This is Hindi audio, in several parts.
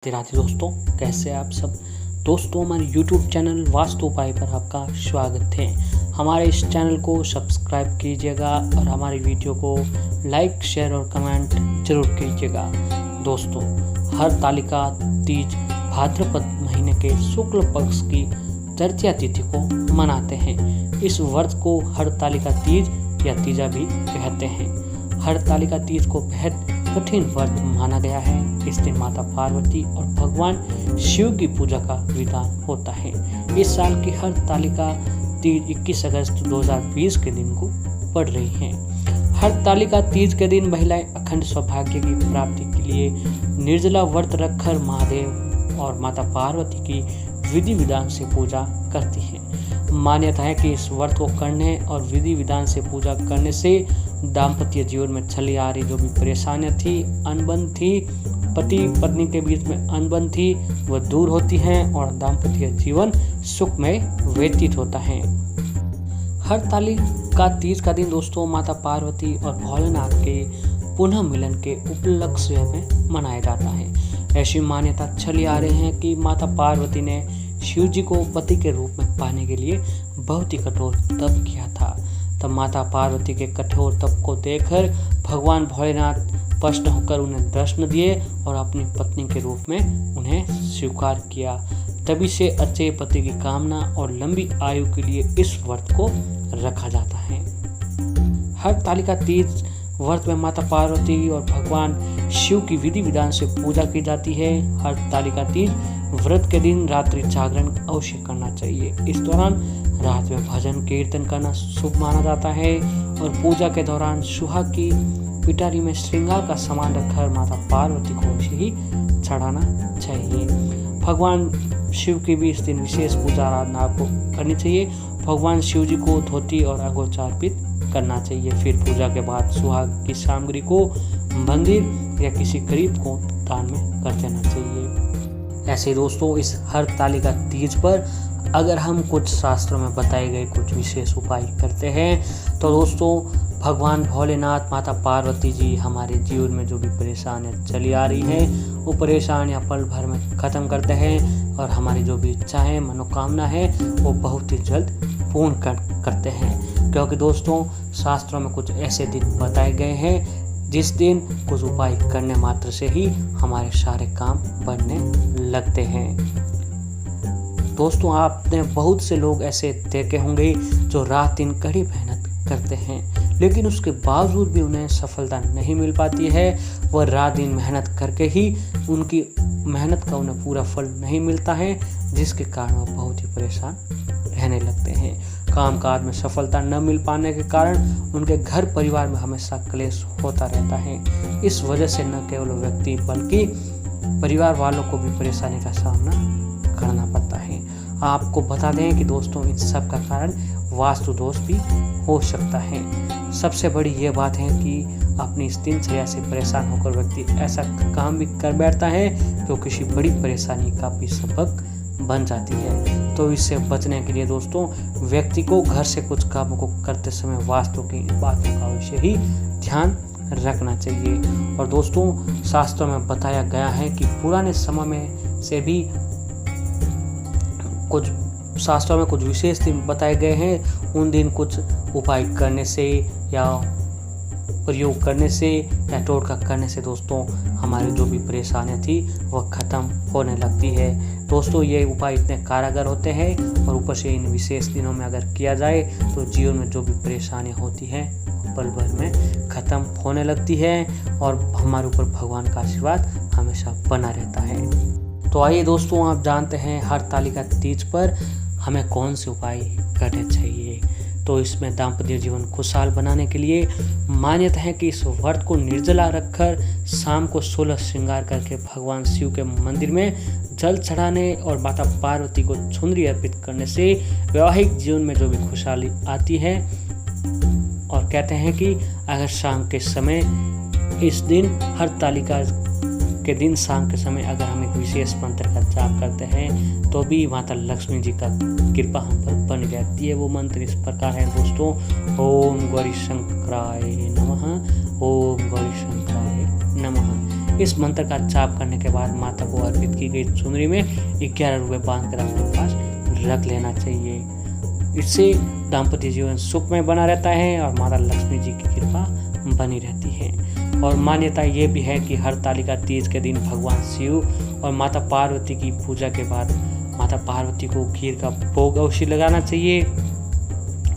राधे राधे दोस्तों, कैसे आप सब। दोस्तों, हमारे YouTube चैनल वास्तु उपाय पर आपका स्वागत है। हमारे इस चैनल को सब्सक्राइब कीजिएगा और हमारी वीडियो को लाइक, शेयर और कमेंट जरूर कीजिएगा। दोस्तों, हरतालिका तीज भाद्रपद महीने के शुक्ल पक्ष की तृतीया तिथि को मनाते हैं। इस व्रत को हरतालिका तीज या तीजा भी कहते हैं। हरतालिका तीज को बेहद कठिन व्रत माना गया है। इस दिन माता पार्वती और भगवान शिव की पूजा का विधान होता है। इस साल की हरतालिका तीज 21 अगस्त 2020 के दिन को पड़ रही है। हरतालिका तीज के दिन महिलाएं अखंड सौभाग्य की प्राप्ति के लिए निर्जला व्रत रखकर महादेव और माता पार्वती की विधि विधान से पूजा करती हैं। मान्यता है कि इस व्रत को करने और विधि विधान से पूजा करने से दाम्पत्य जीवन में चली आ रही जो भी परेशानियां थी, अनबन थी, पति पत्नी के बीच में अनबन थी, वह दूर होती हैं और दाम्पत्य जीवन सुखमय व्यतीत होता है। हरतालिका तीज का दिन दोस्तों माता पार्वती और भोलेनाथ के पुनः मिलन के उपलक्ष्य में मनाया जाता है। ऐसी मान्यता चली आ रही है कि माता पार्वती ने शिव जी को पति के रूप में पाने के लिए बहुत ही कठोर तप किया था। तब माता पार्वती के कठोर तप को देखकर भगवान भोलेनाथ प्रसन्न होकर उन्हें दर्शन दिए और अपनी पत्नी के रूप में उन्हें स्वीकार किया। तभी से अच्छे पति की कामना और लंबी आयु के लिए इस व्रत को रखा जाता है। हरतालिका तीज व्रत में माता पार्वती और भगवान शिव की विधि विधान से पूजा की जाती है। हरतालिका तीज व्रत के दिन रात्रि जागरण अवश्य करना चाहिए। इस दौरान रात में भजन कीर्तन करना शुभ माना जाता है और पूजा के दौरान सुहाग की पिटारी में श्रृंगार का सामान रखकर माता पार्वती को उसे ही चढ़ाना चाहिए। भगवान शिव की भी इस दिन विशेष पूजा आराधना आपको करनी चाहिए। भगवान शिव जी को धोती और अगोचर अर्पित करना चाहिए। फिर पूजा के बाद सुहाग की सामग्री को मंदिर या किसी गरीब को दान में कर देना चाहिए। ऐसे दोस्तों, इस हरतालिका तीज पर अगर हम कुछ शास्त्रों में बताए गए कुछ विशेष उपाय करते हैं तो दोस्तों भगवान भोलेनाथ, माता पार्वती जी हमारे जीवन में जो भी परेशानियां चली आ रही हैं वो परेशानियां पल भर में ख़त्म करते हैं और हमारी जो भी इच्छा है, मनोकामना है वो बहुत ही जल्द पूर्ण करते हैं। क्योंकि दोस्तों शास्त्रों में कुछ ऐसे दिन बताए गए हैं जिस दिन कुछ उपाय करने मात्र से ही हमारे सारे काम बनने लगते हैं। दोस्तों, आपने बहुत से लोग ऐसे देखे होंगे जो रात दिन कड़ी मेहनत करते हैं लेकिन उसके बावजूद भी उन्हें सफलता नहीं मिल पाती है। वह रात दिन मेहनत करके ही उनकी मेहनत का उन्हें पूरा फल नहीं मिलता है, जिसके कारण वह बहुत ही परेशान रहने लगते हैं। कामकाज में सफलता न मिल पाने के कारण उनके घर परिवार में हमेशा क्लेश होता रहता है। इस वजह से न केवल व्यक्ति बल्कि परिवार वालों को भी परेशानी का सामना करना पड़ता है। आपको बता दें कि दोस्तों इन सब का कारण वास्तु दोष भी हो सकता है। सबसे बड़ी ये बात है कि अपनी इस दिनचर्या से परेशान होकर व्यक्ति ऐसा काम भी कर बैठता है जो किसी बड़ी परेशानी का भी सबक बन जाती है। तो इससे बचने के लिए दोस्तों व्यक्ति को घर से कुछ कामों को करते समय वास्तु की बातों का अवश्य ही ध्यान रखना चाहिए। और दोस्तों शास्त्रों में बताया गया है कि पुराने समय में से भी कुछ शास्त्रों में कुछ विशेष दिन बताए गए हैं। उन दिन कुछ उपाय करने से या प्रयोग करने से या टोटका करने से दोस्तों हमारी जो भी परेशानियां थी वह ख़त्म होने लगती है। दोस्तों ये उपाय इतने कारगर होते हैं और ऊपर से इन विशेष दिनों में अगर किया जाए तो जीवन में जो भी परेशानियां होती हैं पल भर में ख़त्म होने लगती है और हमारे ऊपर भगवान का आशीर्वाद हमेशा बना रहता है। तो आइए दोस्तों, आप जानते हैं हरतालिका तीज पर हमें कौन से उपाय करने चाहिए। तो इसमें दाम्पत्य जीवन खुशहाल बनाने के लिए मान्यता है कि इस व्रत को निर्जला रखकर शाम को 16 श्रृंगार करके भगवान शिव के मंदिर में जल चढ़ाने और माता पार्वती को चुनरी अर्पित करने से वैवाहिक जीवन में जो भी खुशहाली आती है। और कहते हैं कि अगर शाम के समय इस दिन हरतालिका के दिन शाम के समय अगर हम एक विशेष मंत्र का जाप करते हैं तो भी माता लक्ष्मी जी का कृपा हम पर बन जाती है। वो मंत्र इस प्रकार है दोस्तों, ओम गौरी शंकराय नमः, ओम गौरी शंकराय नमः। इस मंत्र का जाप करने के बाद माता को अर्पित की गई चुनरी में 11 रुपये बांध कर अपने पास रख लेना चाहिए। इससे दाम्पत्य जीवन सुखमय बना रहता है और माता लक्ष्मी जी की कृपा बनी रहती है। और मान्यता ये भी है कि हरतालिका तीज के दिन भगवान शिव और माता पार्वती की पूजा के बाद माता पार्वती को खीर का भोग अवश्य लगाना चाहिए।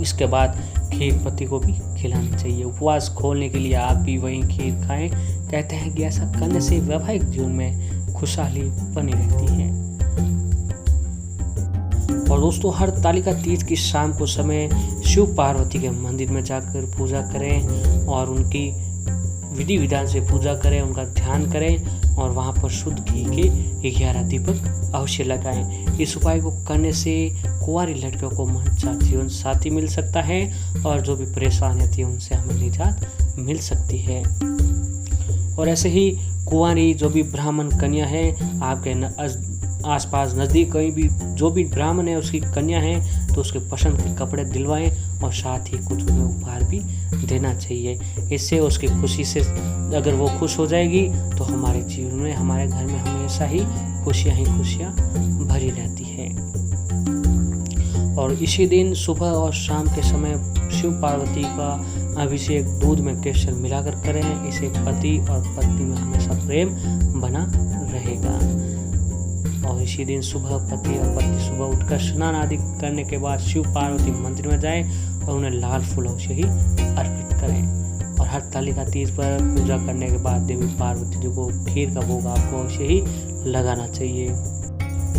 इसके बाद खीर पति को भी खिलानी चाहिए। उपवास खोलने के लिए आप भी वही खीर खाएं। कहते हैं कि ऐसा करने से वैवाहिक जीवन में खुशहाली बनी रहती है। और दोस्तों, हरतालिका तीज की शाम को समय शिव पार्वती के मंदिर में जाकर पूजा करें और उनकी विधि विधान से पूजा करें, उनका ध्यान करें और वहाँ पर शुद्ध घी के 11 दीपक अवश्य लगाएं। इस उपाय को करने से कुंवारी लड़कियों को मनचाहा जीवन साथी मिल सकता है और जो भी परेशानियां थी उनसे हमें निजात मिल सकती है। और ऐसे ही कुंवारी जो भी ब्राह्मण कन्या है, आपके आसपास नज़दीक कहीं भी जो भी ब्राह्मण है उसकी कन्या है तो उसके पसंद के कपड़े दिलवाएं और साथ ही कुछ उन्हें उपहार भी देना चाहिए। इससे उसकी खुशी से अगर वो खुश हो जाएगी तो हमारे जीवन में, हमारे घर में हमेशा ही खुशियाँ भरी रहती है। और इसी दिन सुबह और शाम के समय शिव पार्वती का अभिषेक दूध में केसर मिलाकर करें। इससे पति और पत्नी में हमेशा प्रेम बना रहेगा। और इसी दिन सुबह पति और पत्नी सुबह उठकर स्नान आदि करने के बाद शिव पार्वती मंदिर में जाएं और उन्हें लाल फूलों से ही अर्पित करें। और हरतालिका तीज पर पूजा करने के बाद देवी पार्वती जी को खीर का भोग आपको अवश्य ही लगाना चाहिए।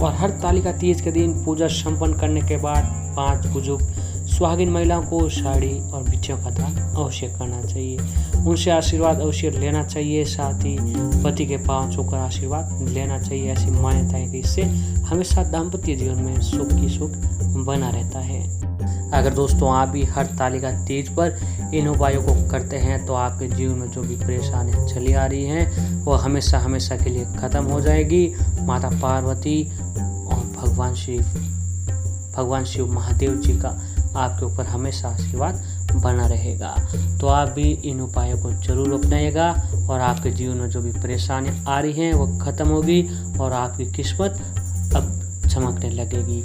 और हरतालिका तीज के दिन पूजा संपन्न करने के बाद 5 बुजुर्ग सुहागिन महिलाओं को साड़ी और बिछियों का दान अवश्य करना चाहिए। उनसे आशीर्वाद अवश्य लेना चाहिए। साथ ही पति के पांव छूकर आशीर्वाद लेना चाहिए। ऐसी मान्यता है कि इससे हमेशा दाम्पत्य जीवन में सुख ही सुख बना रहता है। अगर दोस्तों आप भी हरतालिका तीज पर इन उपायों को करते हैं तो आपके जीवन में जो भी परेशानियां चली आ रही हैं वो हमेशा के लिए खत्म हो जाएगी। माता पार्वती और भगवान शिव महादेव जी का आपके ऊपर हमेशा आशीर्वाद बना रहेगा। तो आप भी इन उपायों को जरूर अपनाइएगा और आपके जीवन में जो भी परेशानियां आ रही हैं वो खत्म होगी और आपकी किस्मत अब चमकने लगेगी।